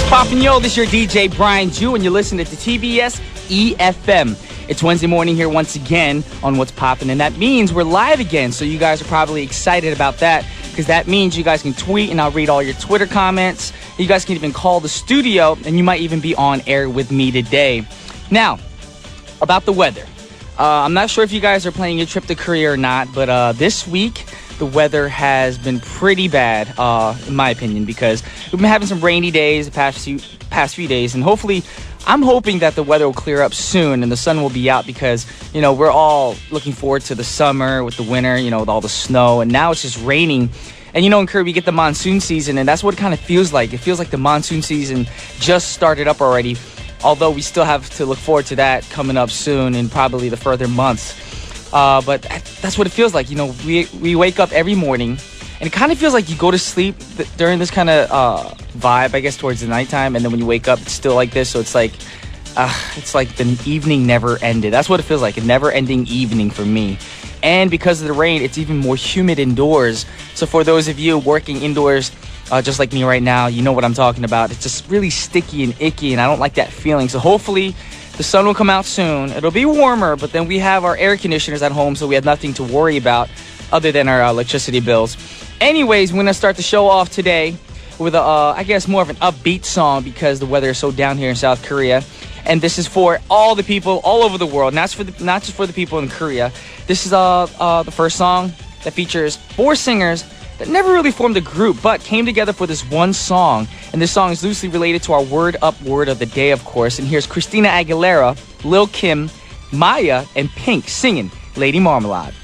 What's poppin', yo? This is your DJ Brian Jew, and you're listening to TBS efm. It's Wednesday morning here once again on What's Poppin', and that means we're live again. So you guys are probably excited about that because that means you guys can tweet, and I'll read all your Twitter comments. You guys can even call the studio, and you might even be on air with me today. Now, about the weather. I'm not sure if you guys are planning your trip to Korea or not, but this week the weather has been pretty bad, in my opinion, because we've been having some rainy days the past few days, and hopefully, I'm hoping that the weather will clear up soon and the sun will be out because, you know, we're all looking forward to the summer with the winter, you know, with all the snow, and now it's just raining. And, you know, in Korea, we get the monsoon season, and that's what it kind of feels like. It feels like the monsoon season just started up already, although we still have to look forward to that coming up soon in probably the further months. But that's what it feels like. You know, we wake up every morning, and it kind of feels like you go to sleep during this kind of vibe, I guess, towards the nighttime, and then when you wake up, it's still like this. So it's like the evening never ended. That's what it feels like, a never-ending evening for me. And because of the rain, it's even more humid indoors. So for those of you working indoors, just like me right now, you know what I'm talking about. It's just really sticky and icky, and I don't like that feeling. So hopefully the sun will come out soon. It'll be warmer, but then we have our air conditioners at home, so we have nothing to worry about other than our electricity bills. Anyways, we're going to start the show off today with, I guess, more of an upbeat song because the weather is so down here in South Korea. And this is for all the people all over the world, not just for the people in Korea. This is the first song that features 4 singers that never really formed a group, but came together for this one song. And this song is loosely related to our Word Up word of the day, of course. And here's Christina Aguilera, Lil Kim, Maya, and Pink singing Lady Marmalade.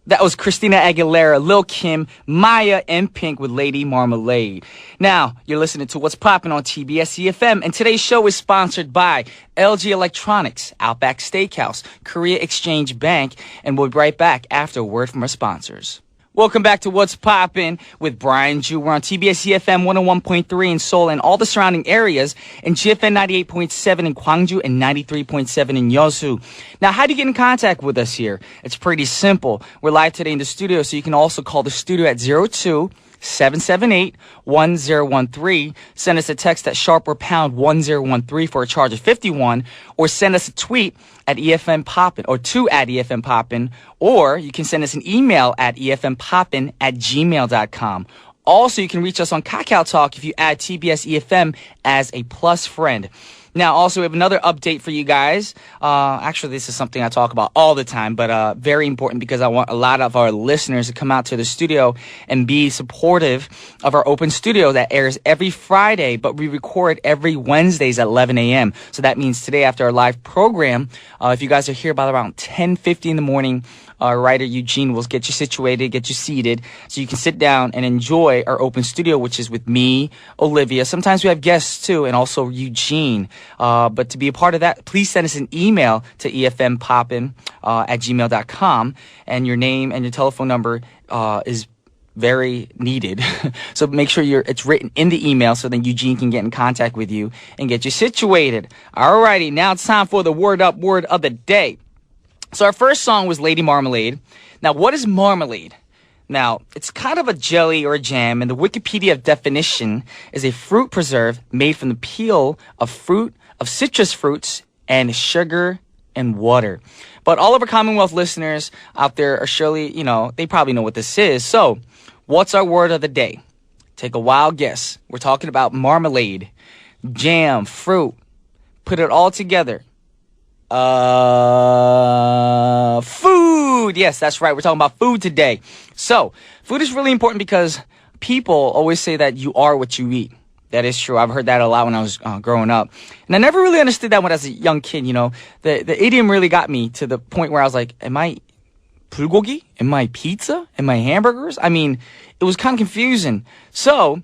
That was Christina Aguilera, Lil Kim, Maya, and Pink with Lady Marmalade. Now, you're listening to What's Poppin' on TBS efm, and today's show is sponsored by LG Electronics, Outback Steakhouse, Korea Exchange Bank, and we'll be right back after a word from our sponsors. Welcome back to What's Poppin' with Brian Jew. We're on TBS efm 101.3 in Seoul and all the surrounding areas, and GFN 98.7 in Gwangju and 93.7 in Yeosu. Now, how do you get in contact with us here? It's pretty simple. We're live today in the studio, so you can also call the studio at 02-778-1013. Send us a text at sharp or pound 1013 for a charge of 51, or send us a tweet at EFM Poppin, or to at EFM Poppin, or you can send us an email at efmpoppin@gmail.com. Also, you can reach us on Kakao Talk if you add TBS EFM as a plus friend. Now, also, we have another update for you guys. Actually, this is something I talk about all the time, but very important because I want a lot of our listeners to come out to the studio and be supportive of our open studio that airs every Friday, but we record every Wednesdays at 11 a.m. So that means today after our live program, if you guys are here by around 10:50 in the morning, our writer Eugene will get you situated, get you seated, so you can sit down and enjoy our open studio, which is with me, Olivia. Sometimes we have guests too, and also Eugene. But to be a part of that, please send us an email to efmpoppin@gmail.com, and your name and your telephone number is very needed. So make sure it's written in the email so then Eugene can get in contact with you and get you situated. Alrighty, now it's time for the Word Up word of the day. So our first song was Lady Marmalade. Now, what is marmalade? Now, it's kind of a jelly or a jam, and the Wikipedia definition is a fruit preserve made from the peel of citrus fruits and sugar and water. But all of our Commonwealth listeners out there are surely, you know, they probably know what this is. So, what's our word of the day? Take a wild guess. We're talking about marmalade, jam, fruit. Put it all together. Food. Yes, that's right. We're talking about food today. So, food is really important because people always say that you are what you eat. That is true. I've heard that a lot when I was growing up. And I never really understood that when I was a young kid, you know. The idiom really got me to the point where I was like, am I bulgogi? Am I pizza? Am I hamburgers? I mean, it was kind of confusing. So,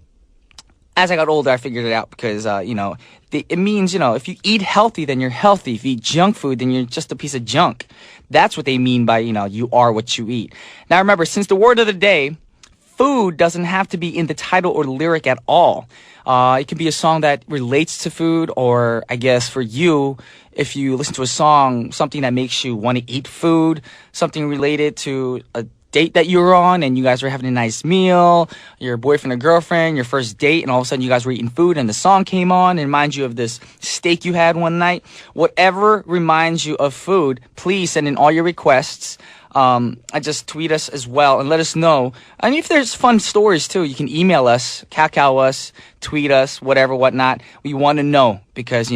as I got older, I figured it out because, you know, it means, you know, if you eat healthy, then you're healthy. If you eat junk food, then you're just a piece of junk. That's what they mean by, you know, you are what you eat. Now, remember, since the word of the day, food doesn't have to be in the title or lyric at all. It can be a song that relates to food, or I guess for you, if you listen to a song, something that makes you want to eat food, something related to a date that you were on and you guys were having a nice meal, your boyfriend or girlfriend, your first date, and all of a sudden you guys were eating food and the song came on and reminds you of this steak you had one night. Whatever reminds you of food, please send in all your requests. I just tweet us as well and let us know. And if there's fun stories too, you can email us, cacao us, tweet us, whatever, whatnot. We want to know because,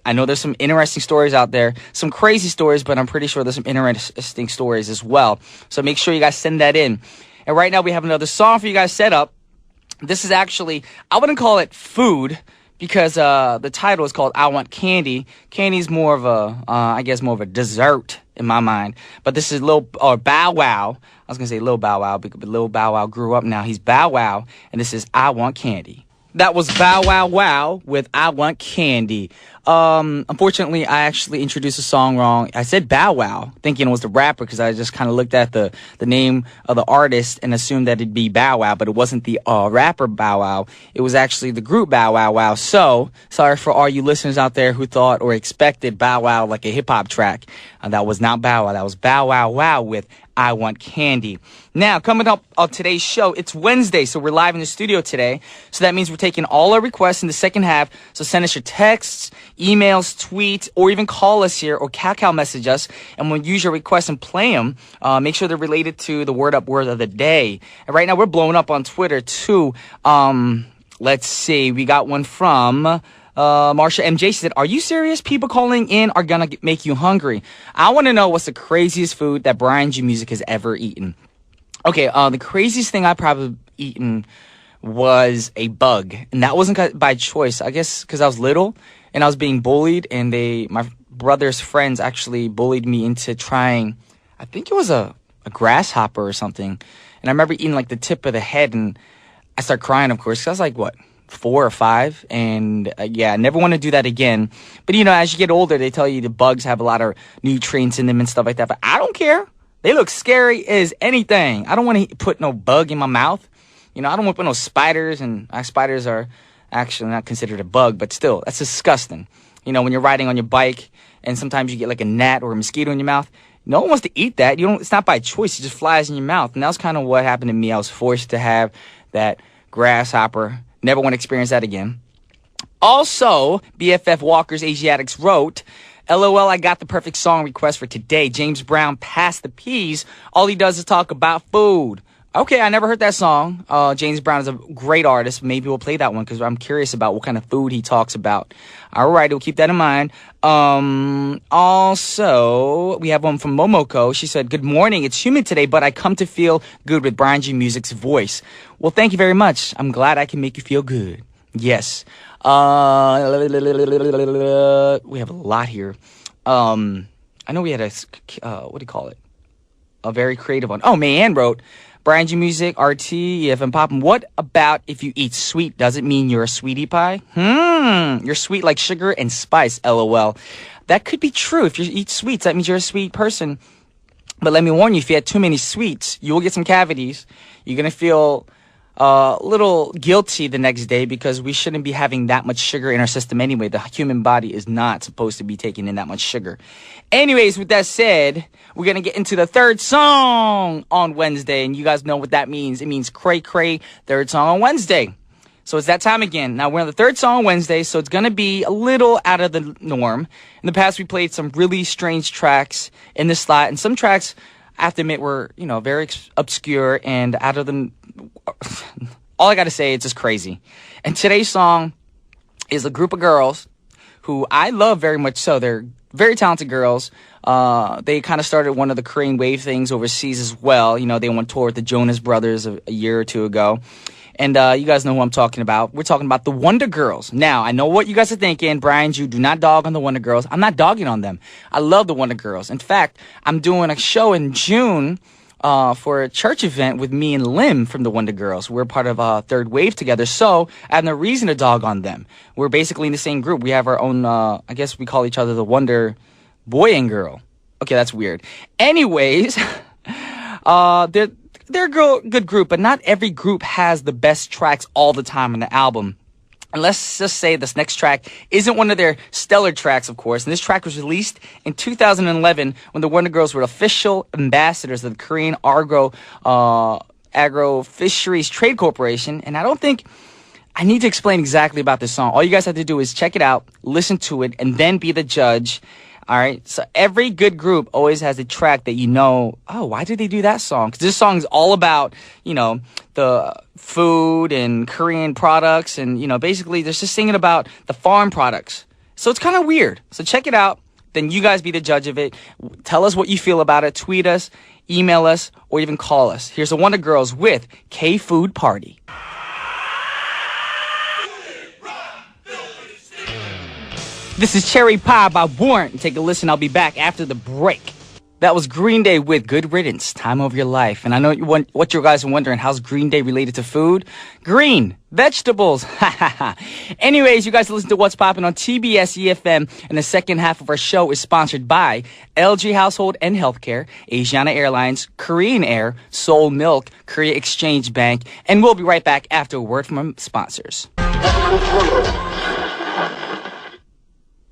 I know there's some interesting stories out there, some crazy stories, but I'm pretty sure there's some interesting stories as well. So make sure you guys send that in. And right now we have another song for you guys set up. This is actually, I wouldn't call it food because the title is called I Want Candy. Candy's more of more of a dessert in my mind. But this is Bow Wow. I was going to say Lil Bow Wow, but Lil Bow Wow grew up now. He's Bow Wow, and this is I Want Candy. That was Bow Wow Wow with I Want Candy. Unfortunately, I actually introduced the song wrong. I said Bow Wow, thinking it was the rapper because I just kind of looked at the name of the artist and assumed that it'd be Bow Wow, but it wasn't the rapper Bow Wow. It was actually the group Bow Wow Wow. So, sorry for all you listeners out there who thought or expected Bow Wow like a hip-hop track. That was not Bow Wow. That was Bow Wow Wow with I Want Candy. Now, coming up on today's show, it's Wednesday, so we're live in the studio today. So that means we're taking all our requests in the second half. So send us your texts, emails, tweets, or even call us here or Kakao message us, and we'll use your requests and play them. Make sure they're related to the word up word of the day. And right now, we're blowing up on Twitter, too. Let's see. We got one from Marsha MJ. She said, are you serious? People calling in are gonna make you hungry. I want to know what's the craziest food that Brian G Music has ever eaten. Okay, the craziest thing I probably eaten was a bug, and that wasn't by choice. I guess because I was little and I was being bullied, and my brother's friends actually bullied me into trying, I think it was a grasshopper or something. And I remember eating like the tip of the head, and I started crying, of course, 'cause I was like, what, 4 or 5? And I never want to do that again. But as you get older, they tell you the bugs have a lot of nutrients in them and stuff like that. But I don't care. They look scary as anything. I don't want to put no bug in my mouth. I don't want to put no spiders, and spiders are actually not considered a bug, but still, that's disgusting. When you're riding on your bike and sometimes you get like a gnat or a mosquito in your mouth, no one wants to eat that. It's not by choice. It just flies in your mouth. And that was kind of what happened to me. I was forced to have that grasshopper. Never want to experience that again. Also, BFF Walker's Asiatics wrote, LOL, I got the perfect song request for today. James Brown, Pass the Peas. All he does is talk about food. Okay, I never heard that song. James Brown is a great artist. Maybe we'll play that one because I'm curious about what kind of food he talks about. All right, we'll keep that in mind. Also, we have one from Momoko. She said, good morning. It's humid today, but I come to feel good with Brian G Music's voice. Well, thank you very much. I'm glad I can make you feel good. Yes. We have a lot here. I know we had what do you call it? A very creative one. Oh, Mayanne wrote, Brian G Music, RT, EFM Poppin. What about if you eat sweet? Does it mean you're a sweetie pie? You're sweet like sugar and spice, LOL. That could be true. If you eat sweets, that means you're a sweet person. But let me warn you, if you had too many sweets, you will get some cavities. You're going to feel a little guilty the next day because we shouldn't be having that much sugar in our system anyway. The human body is not supposed to be taking in that much sugar. Anyways, with that said, we're going to get into the third song on Wednesday, and you guys know what that means. It means cray cray, third song on Wednesday. So it's that time again. Now we're on the third song on Wednesday, so it's going to be a little out of the norm. In the past, we played some really strange tracks in this slot, and some tracks, I have to admit, were, very obscure and out of the... All I got to say, it's just crazy. And today's song is a group of girls who I love very much so. They're very talented girls. They kind of started one of the Korean wave things overseas as well. They went tour with the Jonas Brothers a year or two ago. And you guys know who I'm talking about. We're talking about the Wonder Girls. Now, I know what you guys are thinking. Brian, you do not dog on the Wonder Girls. I'm not dogging on them. I love the Wonder Girls. In fact, I'm doing a show in June for a church event with me and Lim from the Wonder Girls. We're part of Third Wave together, so I have no reason to dog on them. We're basically in the same group. We have our own, I guess we call each other the Wonder Boy and Girl. Okay, that's weird. Anyways, they're a good group, but not every group has the best tracks all the time on the album. And let's just say this next track isn't one of their stellar tracks, of course. And this track was released in 2011 when the Wonder Girls were official ambassadors of the Korean Agro Fisheries Trade Corporation. And I don't think I need to explain exactly about this song. All you guys have to do is check it out, listen to it, and then be the judge. All right. So every good group always has a track that you know, oh, why did they do that song? Because this song is all about, you know, the food and Korean products. And, you know, basically they're just singing about the farm products. So it's kind of weird. So check it out. Then you guys be the judge of it. Tell us what you feel about it. Tweet us, email us, or even call us. Here's the Wonder Girls with K-Food Party. This is Cherry Pie by Warrant. Take a listen. I'll be back after the break. That was Green Day with Good Riddance, Time of Your Life. And I know what you guys are wondering, how's Green Day related to food? Green, vegetables. Anyways, you guys listen to What's Poppin' on TBS EFM. And the second half of our show is sponsored by LG Household and Healthcare, Asiana Airlines, Korean Air, Seoul Milk, Korea Exchange Bank. And we'll be right back after a word from our sponsors.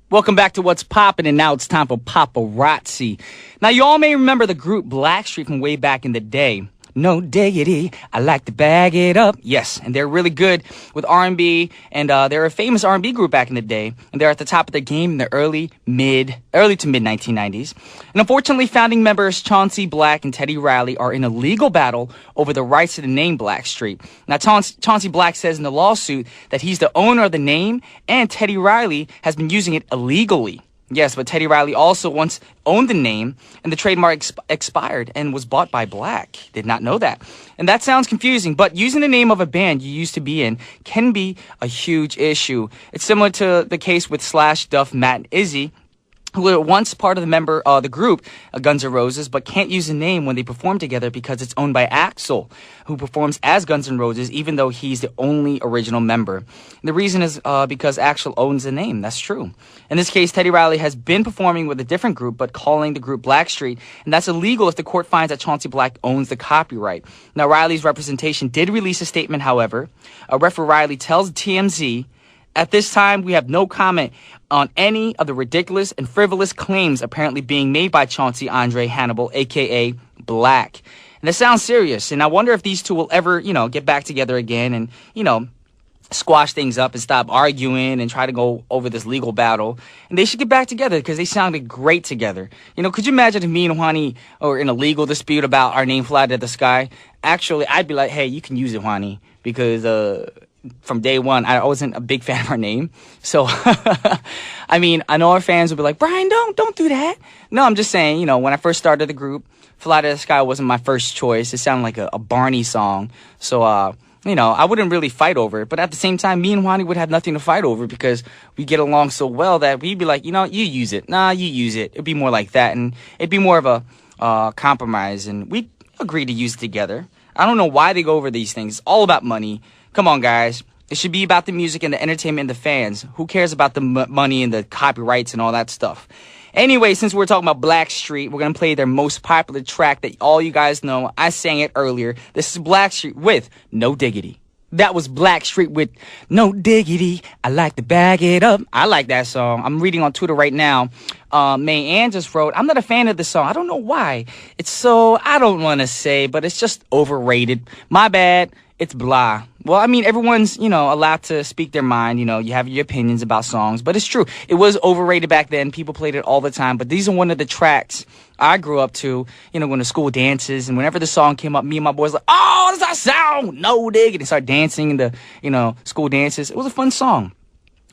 Welcome back to What's Poppin', and now it's time for Paparazzi. Now, you all may remember the group Blackstreet from way back in the day. No diggity, I like to bag it up. Yes, and they're really good with R&B, and they're a famous R&B group back in the day, and they're at the top of their game in the early to mid 1990s. And unfortunately, founding members Chauncey Black and Teddy Riley are in a legal battle over the rights to the name Blackstreet. Now, Chauncey Black says in the lawsuit that he's the owner of the name, and Teddy Riley has been using it illegally. Yes, but Teddy Riley also once owned the name, and the trademark expired and was bought by Black. Did not know that. And that sounds confusing, but using the name of a band you used to be in can be a huge issue. It's similar to the case with Slash, Duff, Matt, and Izzy, who were once part of the group Guns N' Roses, but can't use the name when they perform together because it's owned by Axl, who performs as Guns N' Roses, even though he's the only original member. And the reason is because Axl owns the name. That's true. In this case, Teddy Riley has been performing with a different group, but calling the group Blackstreet, and that's illegal if the court finds that Chauncey Black owns the copyright. Now, Riley's representation did release a statement, however. Referee Riley tells TMZ, "At this time, we have no comment on any of the ridiculous and frivolous claims apparently being made by Chauncey Andre Hannibal, a.k.a. Black." And that sounds serious, and I wonder if these two will ever, get back together again and, squash things up and stop arguing and try to go over this legal battle. And they should get back together because they sounded great together. Could you imagine if me and Juani were in a legal dispute about our name Fly to the Sky? Actually, I'd be like, hey, you can use it, Juani, because from day one, I wasn't a big fan of our name. So, I mean, I know our fans will be like, Brian, don't do that. No, I'm just saying, when I first started the group, Fly to the Sky wasn't my first choice. It sounded like a Barney song. So, I wouldn't really fight over it. But at the same time, me and Juani would have nothing to fight over because we get along so well that we'd be like, you use it. Nah, you use it. It'd be more like that. And it'd be more of a compromise. And we'd agree to use it together. I don't know why they go over these things. It's all about money. Come on, guys. It should be about the music and the entertainment and the fans. Who cares about the money and the copyrights and all that stuff? Anyway, since we're talking about Blackstreet, we're going to play their most popular track that all you guys know. I sang it earlier. This is Blackstreet with No Diggity. That was Blackstreet with No Diggity. I like to bag it up. I like that song. I'm reading on Twitter right now. May Ann just wrote, I'm not a fan of this song. I don't know why. It's so, I don't want to say, but it's just overrated. My bad. It's blah. Well, I mean, everyone's, allowed to speak their mind. You have your opinions about songs, but it's true. It was overrated back then. People played it all the time, but these are one of the tracks I grew up to, going to school dances. And whenever the song came up, me and my boys like, oh, does that sound? No dig it. And start dancing in the, school dances. It was a fun song.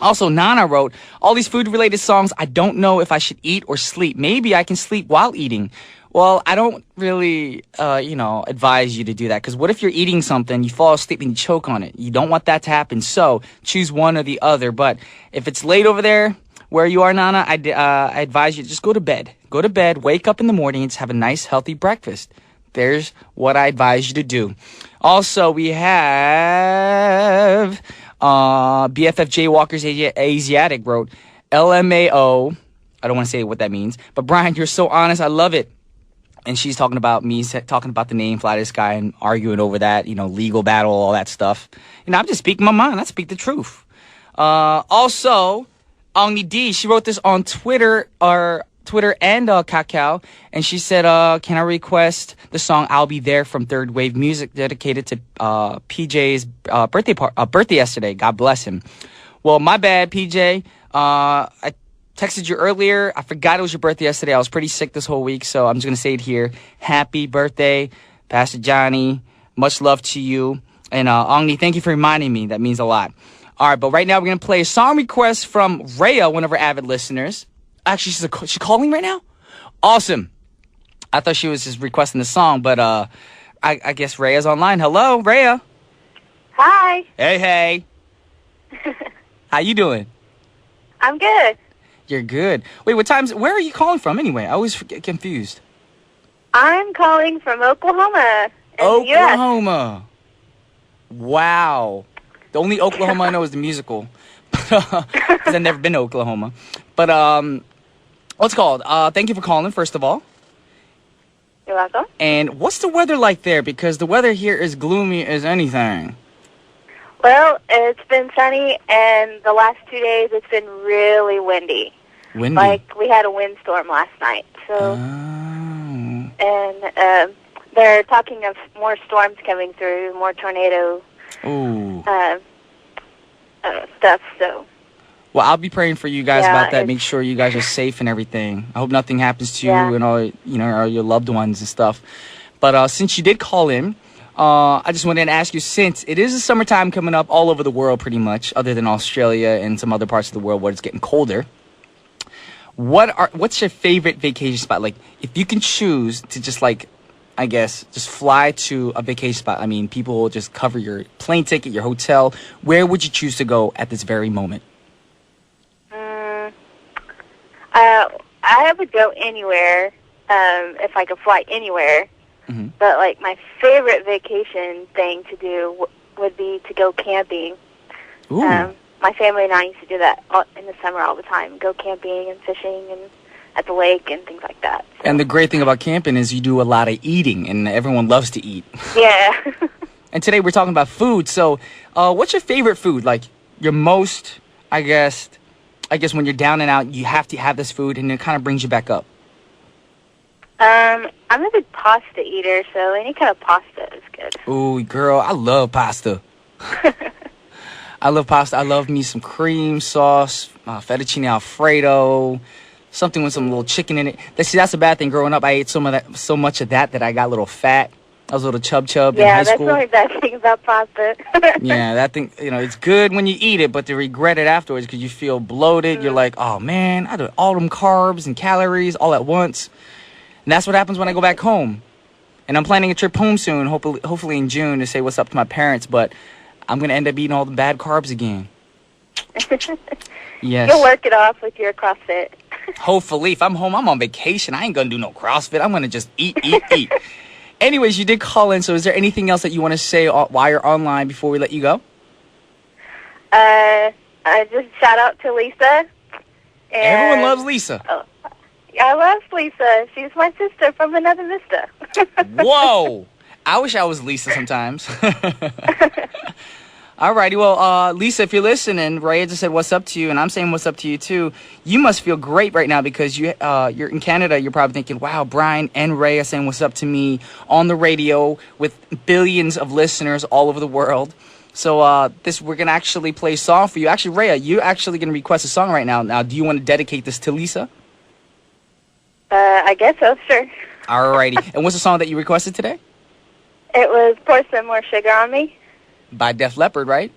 Also, Nana wrote, all these food-related songs, I don't know if I should eat or sleep. Maybe I can sleep while eating. Well, I don't really, advise you to do that. Because what if you're eating something, you fall asleep and you choke on it? You don't want that to happen. So choose one or the other. But if it's late over there where you are, Nana, I advise you to just go to bed. Go to bed, wake up in the morning, and just have a nice, healthy breakfast. There's what I advise you to do. Also, we have BFF Jaywalkers Asiatic wrote, LMAO. I don't want to say what that means. But Brian, you're so honest. I love it. And she's talking about me, talking about the name Fly to the Sky and arguing over that, legal battle, all that stuff. I'm just speaking my mind. I speak the truth. Also, Ongni D, she wrote this on Twitter and Kakao, and she said, can I request the song I'll Be There from Third Wave Music dedicated to PJ's birthday yesterday. God bless him. Well, my bad, PJ. I texted you earlier. I forgot it was your birthday yesterday. I was pretty sick this whole week, so I'm just going to say it here. Happy birthday, Pastor Johnny. Much love to you. And Ongni, thank you for reminding me. That means a lot. All right, but right now we're going to play a song request from Rhea, one of our avid listeners. Actually, she's calling right now? Awesome. I thought she was just requesting the song, but I guess Rhea's online. Hello, Rhea. Hi. Hey. How you doing? I'm good. You're good. Wait, where are you calling from anyway? I always get confused. I'm calling from Oklahoma. Oklahoma. Wow. The only Oklahoma I know is the musical. Because I've never been to Oklahoma. But, what's it called? Thank you for calling, first of all. You're welcome. And what's the weather like there? Because the weather here is gloomy as anything. Well, it's been sunny, and the last 2 days it's been really windy. Windy? Like, we had a windstorm last night. So, and they're talking of more storms coming through, more tornado stuff, so... Well, I'll be praying for you guys about that. it's- Make sure you guys are safe and everything. I hope nothing happens to you and all your loved ones and stuff. But since you did call in, I just wanted to ask you, since it is the summertime coming up all over the world pretty much, other than Australia and some other parts of the world where it's getting colder, what's your favorite vacation spot? Like, if you can choose to just just fly to a vacation spot. I mean, people will just cover your plane ticket, your hotel. Where would you choose to go at this very moment? I would go anywhere if I could fly anywhere. Mm-hmm. But, like, my favorite vacation thing to do would be to go camping. Ooh. My family and I used to do that in the summer all the time, go camping and fishing and at the lake and things like that. So. And the great thing about camping is you do a lot of eating, and everyone loves to eat. Yeah. And today we're talking about food. So what's your favorite food? Like, your most, I guess when you're down and out, you have to have this food, and it kind of brings you back up. I'm a big pasta eater, so any kind of pasta is good. Ooh, girl, I love pasta. I love pasta. I love me some cream sauce, fettuccine Alfredo, something with some little chicken in it. That's a bad thing. Growing up, I ate so much of that I got a little fat. I was a little chub in high school. Yeah, that's the only bad thing about pasta. Yeah, that thing, it's good when you eat it, but to regret it afterwards because you feel bloated. You're like, oh, man, I did all them carbs and calories all at once. And that's what happens when I go back home. And I'm planning a trip home soon, hopefully in June, to say what's up to my parents, but I'm going to end up eating all the bad carbs again. Yes. You'll work it off with your CrossFit. Hopefully. If I'm home, I'm on vacation. I ain't going to do no CrossFit. I'm going to just eat. Anyways, you did call in, so is there anything else that you want to say while you're online before we let you go? I just shout out to Lisa. Everyone loves Lisa. Oh, I love Lisa. She's my sister from another mister. Whoa! I wish I was Lisa sometimes. Alrighty, well, Lisa, if you're listening, Rhea just said what's up to you, and I'm saying what's up to you too. You must feel great right now because you're in Canada. You're probably thinking, wow, Brian and Rhea saying what's up to me on the radio with billions of listeners all over the world. So we're going to actually play a song for you. Actually, Rhea, you're actually going to request a song right now. Now, do you want to dedicate this to Lisa? I guess so, sure. Alrighty. And what's the song that you requested today? It was Pour Some More Sugar on Me. By Def Leppard, right?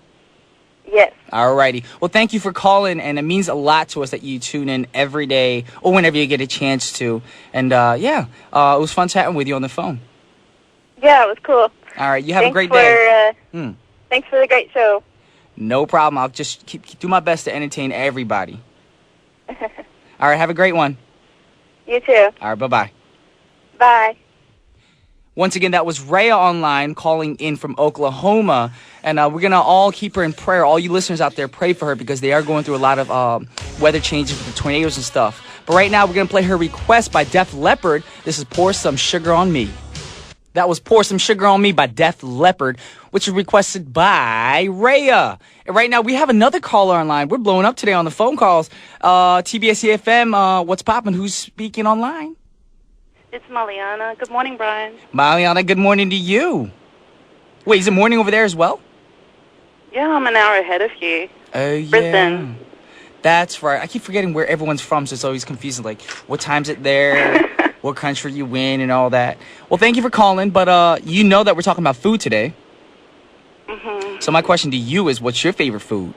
Yes. Alrighty. Well, thank you for calling, and it means a lot to us that you tune in every day or whenever you get a chance to. And, it was fun chatting with you on the phone. Yeah, it was cool. All right. You have a great day. Thanks for the great show. No problem. I'll just do my best to entertain everybody. All right. Have a great one. You too. All right. Bye-bye. Bye. Once again, that was Rhea online calling in from Oklahoma. And we're going to all keep her in prayer. All you listeners out there, pray for her because they are going through a lot of weather changes with the tornadoes and stuff. But right now, we're going to play her request by Def Leppard. This is Pour Some Sugar on Me. That was Pour Some Sugar on Me by Def Leppard, which was requested by Brea. And right now, we have another caller online. We're blowing up today on the phone calls. TBS efm, what's poppin'? Who's speaking online? It's Maliana. Good morning, Brian. Maliana, good morning to you. Wait, is it morning over there as well? Yeah, I'm an hour ahead of you. Oh, yeah. Brisbane. That's right. I keep forgetting where everyone's from, so it's always confusing. Like, what time's it there? What country you in and all that. Well, thank you for calling, but you know that we're talking about food today. Mm-hmm. So my question to you is, what's your favorite food?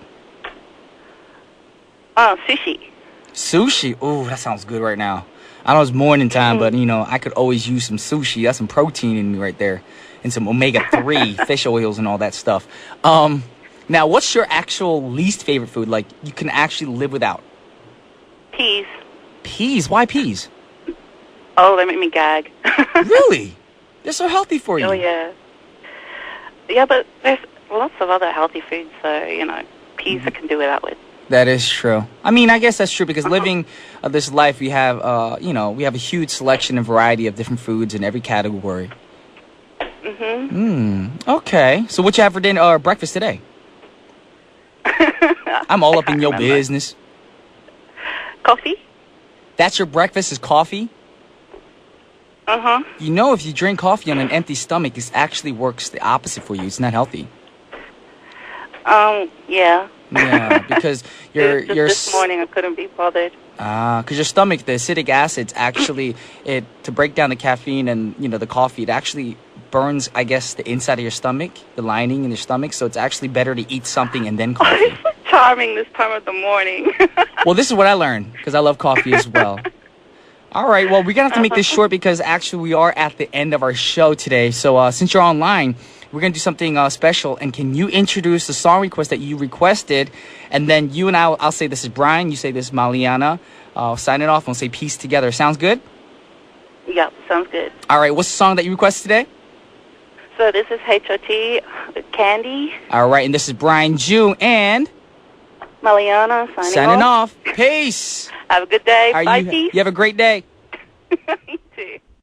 Oh, sushi. Sushi? Ooh, that sounds good right now. I know it's morning time, but, you know, I could always use some sushi. That's some protein in me right there. And some omega-3 fish oils and all that stuff. Now, what's your actual least favorite food? Like, you can actually live without? Peas. Peas? Why peas? Oh, they make me gag. Really? They're so healthy for you. Oh, yeah. Yeah, but there's lots of other healthy foods, so, you know, peas I can do without with. That is true. I mean, I guess that's true because living this life, we have, you know, we have a huge selection and variety of different foods in every category. Okay. So what you have for dinner or breakfast today? I'm all up in your business. Coffee? That's your breakfast is coffee? Uh-huh. You know, if you drink coffee on an empty stomach, it actually works the opposite for you. It's not healthy. Yeah. Yeah, because your this morning I couldn't be bothered. Because your stomach, the acidic acids actually, to break down the caffeine and, you know, the coffee, it actually burns, I guess, the inside of your stomach, the lining in your stomach. So it's actually better to eat something and then coffee. Oh, it's charming this time of the morning. Well, this is what I learned because I love coffee as well. All right, well, we're going to have to make this short because actually we are at the end of our show today. So since you're online, we're going to do something special. And can you introduce the song request that you requested? And then you and I'll say this is Brian. You say this is Maliana. Sign it off and we'll say peace together. Sounds good? Yep, sounds good. All right, what's the song that you requested today? So this is H.O.T. Candy. All right, and this is Brian Jew and Maliana signing off. Peace. Have a good day. Bye, peace. You have a great day.